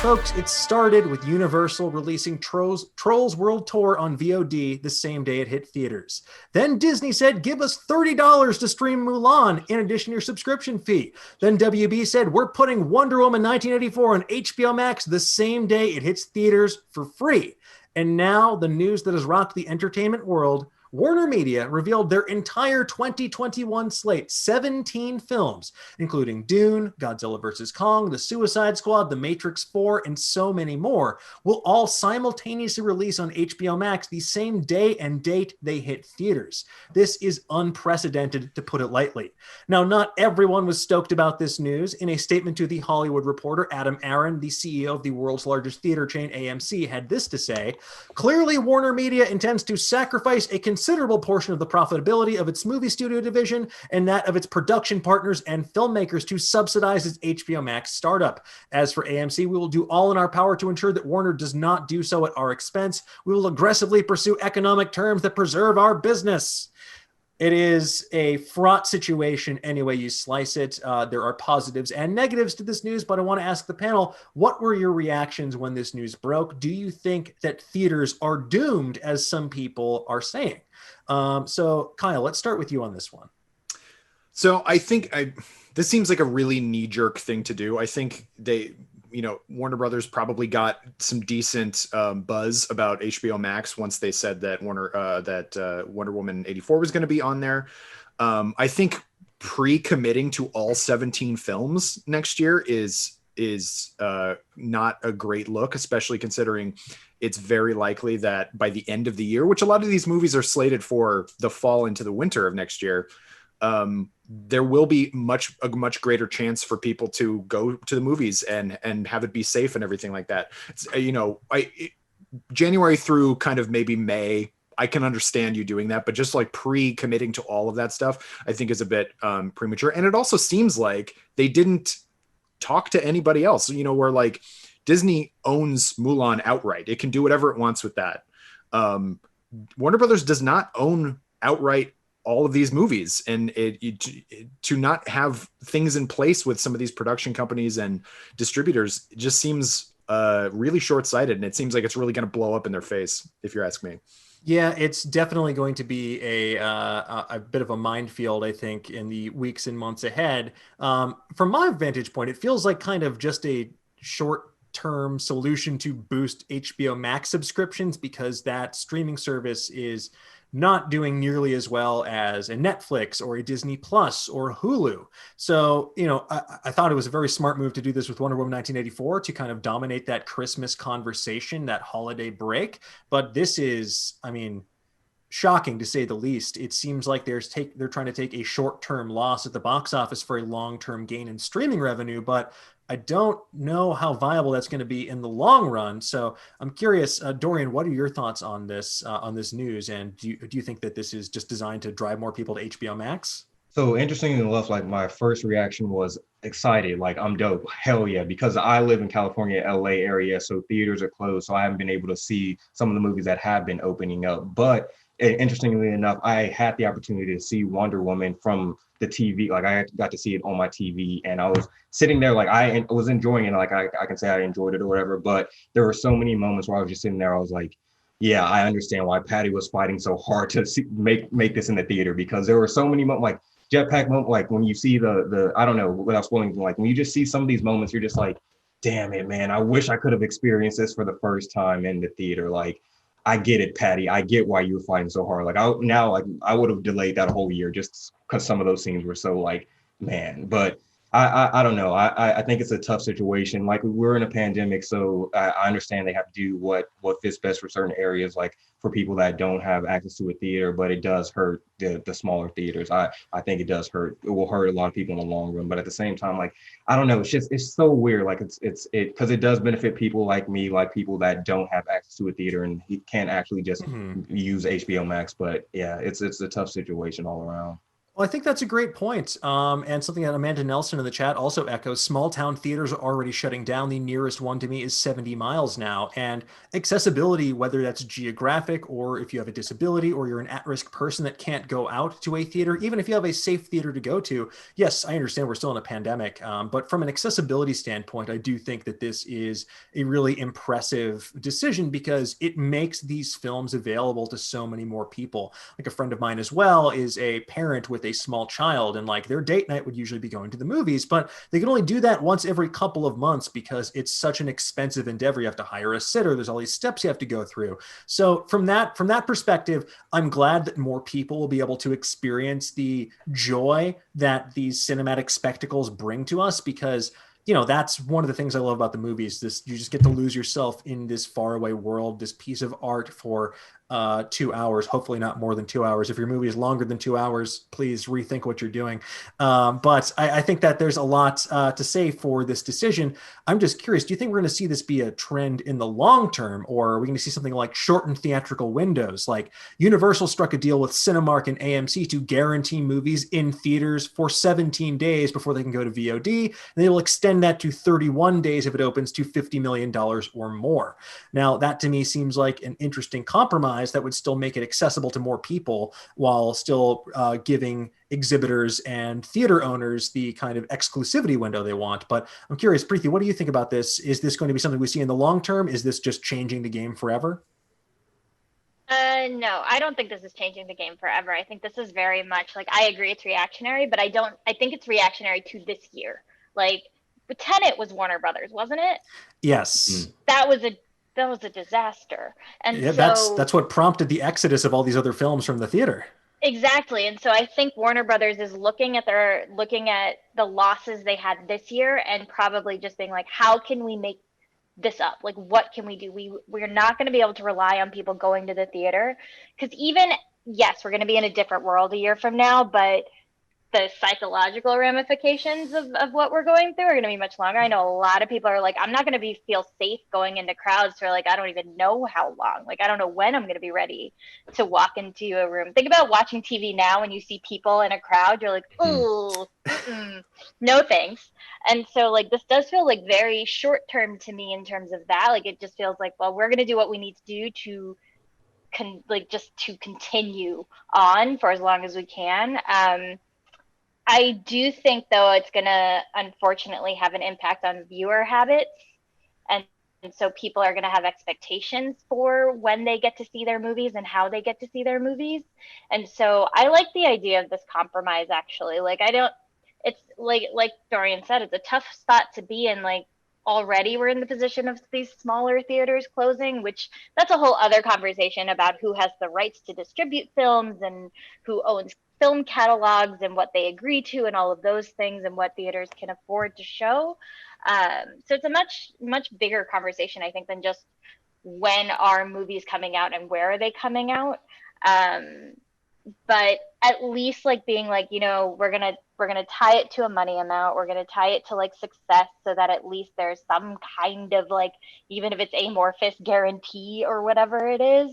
Folks, it started with Universal releasing Trolls World Tour on VOD the same day it hit theaters. Then Disney said, give us $30 to stream Mulan in addition to your subscription fee. Then WB said, we're putting Wonder Woman 1984 on HBO Max the same day it hits theaters for free. And now the news that has rocked the entertainment world, Warner Media revealed their entire 2021 slate, 17 films, including Dune, Godzilla vs. Kong, The Suicide Squad, The Matrix 4, and so many more, will all simultaneously release on HBO Max the same day and date they hit theaters. This is unprecedented, to put it lightly. Now, not everyone was stoked about this news. In a statement to The Hollywood Reporter, Adam Aron, the CEO of the world's largest theater chain, AMC, had this to say: clearly, Warner Media intends to sacrifice a considerable portion of the profitability of its movie studio division and that of its production partners and filmmakers to subsidize its HBO Max startup. As for AMC, we will do all in our power to ensure that Warner does not do so at our expense. We will aggressively pursue economic terms that preserve our business. It is a fraught situation any way you slice it. There are positives and negatives to this news, but I want to ask the panel, what were your reactions when this news broke? Do you think that theaters are doomed, as some people are saying? So Kyle, let's start with you on this one. So I think this seems like a really knee-jerk thing to do. I think Warner Brothers probably got some decent buzz about HBO Max once they said that Wonder Woman 84 was going to be on there. I think pre-committing to all 17 films next year is not a great look, especially considering it's very likely that by the end of the year, which a lot of these movies are slated for the fall into the winter of next year, there will be a much greater chance for people to go to the movies and have it be safe and everything like that. January through kind of maybe May, I can understand you doing that, but just like pre-committing to all of that stuff, I think is a bit premature. And it also seems like they didn't talk to anybody else, where like Disney owns Mulan outright. It can do whatever it wants with that. Warner Brothers does not own outright all of these movies, and to not have things in place with some of these production companies and distributors just seems really short-sighted, and it seems like it's really going to blow up in their face, if you ask me. Yeah, it's definitely going to be a bit of a minefield, I think, in the weeks and months ahead. From my vantage point, it feels like kind of just a short-term solution to boost HBO Max subscriptions, because that streaming service is not doing nearly as well as a Netflix or a Disney Plus or Hulu. So, I thought it was a very smart move to do this with Wonder Woman 1984 to kind of dominate that Christmas conversation, that holiday break. But this is, shocking to say the least. It seems like they're trying to take a short-term loss at the box office for a long-term gain in streaming revenue, but I don't know how viable that's going to be in the long run. So I'm curious, Dorian, what are your thoughts on this news? And do you think that this is just designed to drive more people to HBO Max? So interestingly enough, like my first reaction was excited, like I'm dope, hell yeah, because I live in California, LA area, so theaters are closed, so I haven't been able to see some of the movies that have been opening up. But interestingly enough, I had the opportunity to see Wonder Woman from the TV. Like I got to see it on my TV, and I was sitting there, like I was enjoying it. Like I can say I enjoyed it or whatever, but there were so many moments where I was just sitting there. I was like, yeah, I understand why Patty was fighting so hard to make this in the theater, because there were so many moments, like jetpack moment, like when you see the I don't know, without spoiling, like when you just see some of these moments, you're just like, damn it, man, I wish I could have experienced this for the first time in the theater. Like, I get it, Patty. I get why you were fighting so hard. Like I would have delayed that whole year just because some of those scenes were so like, man. But I don't know. I think it's a tough situation. Like we're in a pandemic, so I understand they have to do what fits best for certain areas, like for people that don't have access to a theater. But it does hurt the smaller theaters. I think it does hurt. It will hurt a lot of people in the long run. But at the same time, like I don't know. It's so weird. Like it's because it does benefit people like me, like people that don't have access to a theater and can't actually just use HBO Max. But yeah, it's a tough situation all around. Well, I think that's a great point. And something that Amanda Nelson in the chat also echoes. Small town theaters are already shutting down. The nearest one to me is 70 miles now. And accessibility, whether that's geographic or if you have a disability or you're an at-risk person that can't go out to a theater, even if you have a safe theater to go to, yes, I understand we're still in a pandemic. But from an accessibility standpoint, I do think that this is a really impressive decision because it makes these films available to so many more people. Like a friend of mine as well is a parent with a small child, and like their date night would usually be going to the movies, but they can only do that once every couple of months because it's such an expensive endeavor. You have to hire a sitter, there's all these steps you have to go through. So from that perspective, I'm glad that more people will be able to experience the joy that these cinematic spectacles bring to us, because that's one of the things I love about the movies. This, you just get to lose yourself in this faraway world, this piece of art for 2 hours, hopefully not more than 2 hours. If your movie is longer than 2 hours, please rethink what you're doing. But I think that there's a lot to say for this decision. I'm just curious, do you think we're going to see this be a trend in the long term, or are we going to see something like shortened theatrical windows? Like Universal struck a deal with Cinemark and AMC to guarantee movies in theaters for 17 days before they can go to VOD, and they will extend that to 31 days if it opens to $50 million or more. Now, that to me seems like an interesting compromise that would still make it accessible to more people while still giving exhibitors and theater owners the kind of exclusivity window they want. But I'm curious, Preeti, what do you think about this? Is this going to be something we see in the long term? Is this just changing the game forever? No, I don't think this is changing the game forever. I think this is very much like, I agree it's reactionary, but I think it's reactionary to this year. Like, Tenet was Warner Brothers, wasn't it? Yes. That was a disaster. And Yeah, so that's what prompted the exodus of all these other films from the theater. exactly. And so I think Warner Brothers is looking at the losses they had this year and probably just being like, how can we make this up? Like, what can we do? We're not going to be able to rely on people going to the theater, because even, yes, we're going to be in a different world a year from now, but the psychological ramifications of what we're going through are going to be much longer. I know a lot of people are like, I'm not going to feel safe going into crowds for, like, I don't even know how long. Like, I don't know when I'm going to be ready to walk into a room. Think about watching TV now when you see people in a crowd, you're like, oh, no thanks. And so, like, this does feel like very short term to me in terms of that. Like, it just feels like, well, we're going to do what we need to do to just to continue on for as long as we can. I do think, though, it's going to unfortunately have an impact on viewer habits. And so people are going to have expectations for when they get to see their movies and how they get to see their movies. And so I like the idea of this compromise, actually. Like, it's like Dorian said, it's a tough spot to be in. Like, already we're in the position of these smaller theaters closing, which that's a whole other conversation about who has the rights to distribute films and who owns film catalogs and what they agree to and all of those things and what theaters can afford to show. So it's a much bigger conversation, I think, than just when are movies coming out and where are they coming out. But at least, like, being like, we're gonna tie it to a money amount, we're gonna tie it to, like, success, so that at least there's some kind of, like, even if it's amorphous guarantee or whatever it is.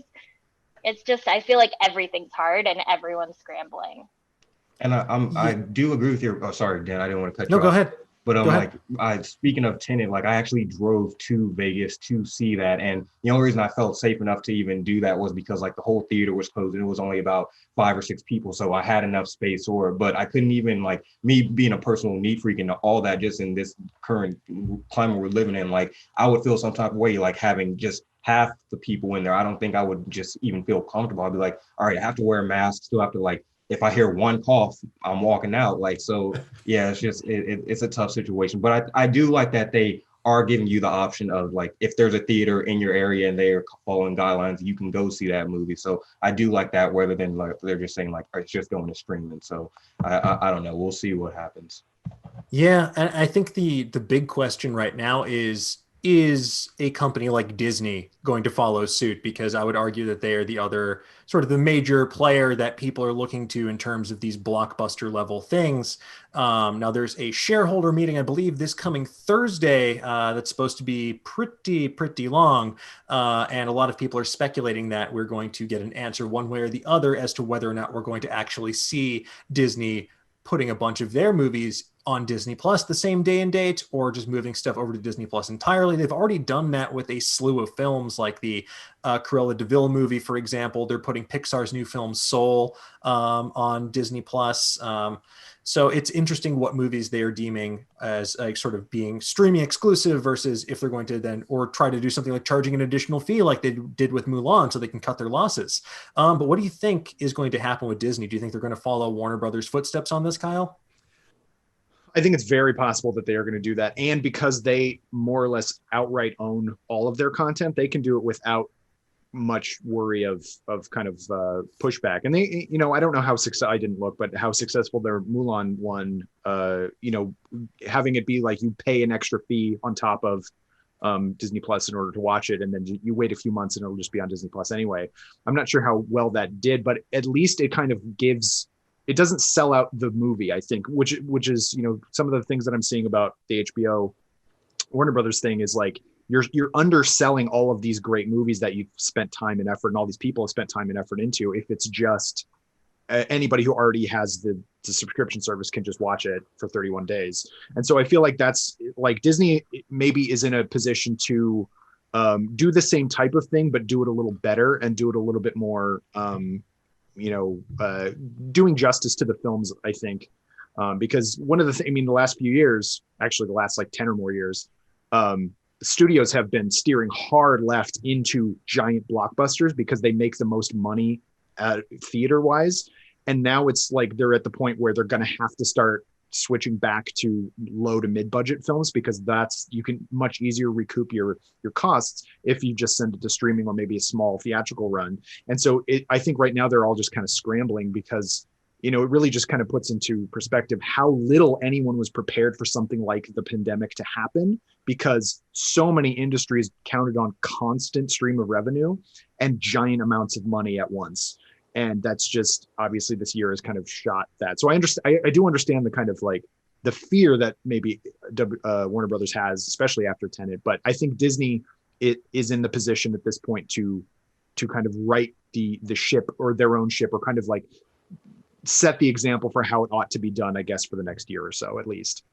It's just, I feel like everything's hard and everyone's scrambling. And I do agree with your. Oh, sorry, Dan. I didn't want to cut you No, off. go ahead. But Go ahead. like, speaking of Tenet, like, I actually drove to Vegas to see that, and the only reason I felt safe enough to even do that was because, like, the whole theater was closed and it was only about 5 or 6 people, so I had enough space for it. But I couldn't even, like, me being a personal neat freak and all that, just in this current climate we're living in, like, I would feel some type of way, like, having just half the people in there. I don't think I would just even feel comfortable. I'd be like, all right, I have to wear a mask, still have to, like, if I hear one cough, I'm walking out. Like, so yeah, it's just, it's a tough situation. But I do like that they are giving you the option of, like, if there's a theater in your area and they're following guidelines, you can go see that movie. So I do like that, rather than, like, they're just saying, like, it's just going to streaming. So I don't know. We'll see what happens. Yeah, and I think the big question right now is is a company like Disney going to follow suit? Because I would argue that they are the other sort of the major player that people are looking to in terms of these blockbuster level things. Now, there's a shareholder meeting, I believe, this coming Thursday that's supposed to be pretty long. And a lot of people are speculating that we're going to get an answer one way or the other as to whether or not we're going to actually see Disney putting a bunch of their movies on Disney Plus the same day and date, or just moving stuff over to Disney Plus entirely. They've already done that with a slew of films, like the Cruella de Vil movie, for example. They're putting Pixar's new film Soul on Disney Plus. So it's interesting what movies they are deeming as sort of being streaming exclusive versus if they're going to then, or try to do something like charging an additional fee like they did with Mulan so they can cut their losses. But what do you think is going to happen with Disney? Do you think they're going to follow Warner Brothers' footsteps on this, Kyle? I think it's very possible that they are going to do that. And because they more or less outright own all of their content, they can do it without much worry of kind of pushback. And they, I don't know how I didn't look, but how successful their Mulan one, having it be like you pay an extra fee on top of Disney Plus in order to watch it. And then you wait a few months and it'll just be on Disney Plus anyway. I'm not sure how well that did, but at least it kind of it doesn't sell out the movie, I think, which is, some of the things that I'm seeing about the HBO Warner Brothers thing is like, you're underselling all of these great movies that you've spent time and effort and all these people have spent time and effort into. If it's just anybody who already has the subscription service can just watch it for 31 days. And so I feel like that's like Disney maybe is in a position to do the same type of thing, but do it a little better and do it a little bit more, doing justice to the films, I think, because one of the things, the last few years, actually the last like 10 or more years, studios have been steering hard left into giant blockbusters because they make the most money theater wise. And now it's like they're at the point where they're going to have to start switching back to low to mid budget films, because you can much easier recoup your costs if you just send it to streaming or maybe a small theatrical run. And so I think right now they're all just kind of scrambling because, it really just kind of puts into perspective how little anyone was prepared for something like the pandemic to happen, because so many industries counted on constant stream of revenue and giant amounts of money at once. And that's just, obviously this year has kind of shot that. So I do understand the kind of like the fear that maybe Warner Brothers has, especially after Tenet. But I think Disney is in the position at this point to kind of right the ship, or their own ship, or kind of like set the example for how it ought to be done, I guess, for the next year or so, at least.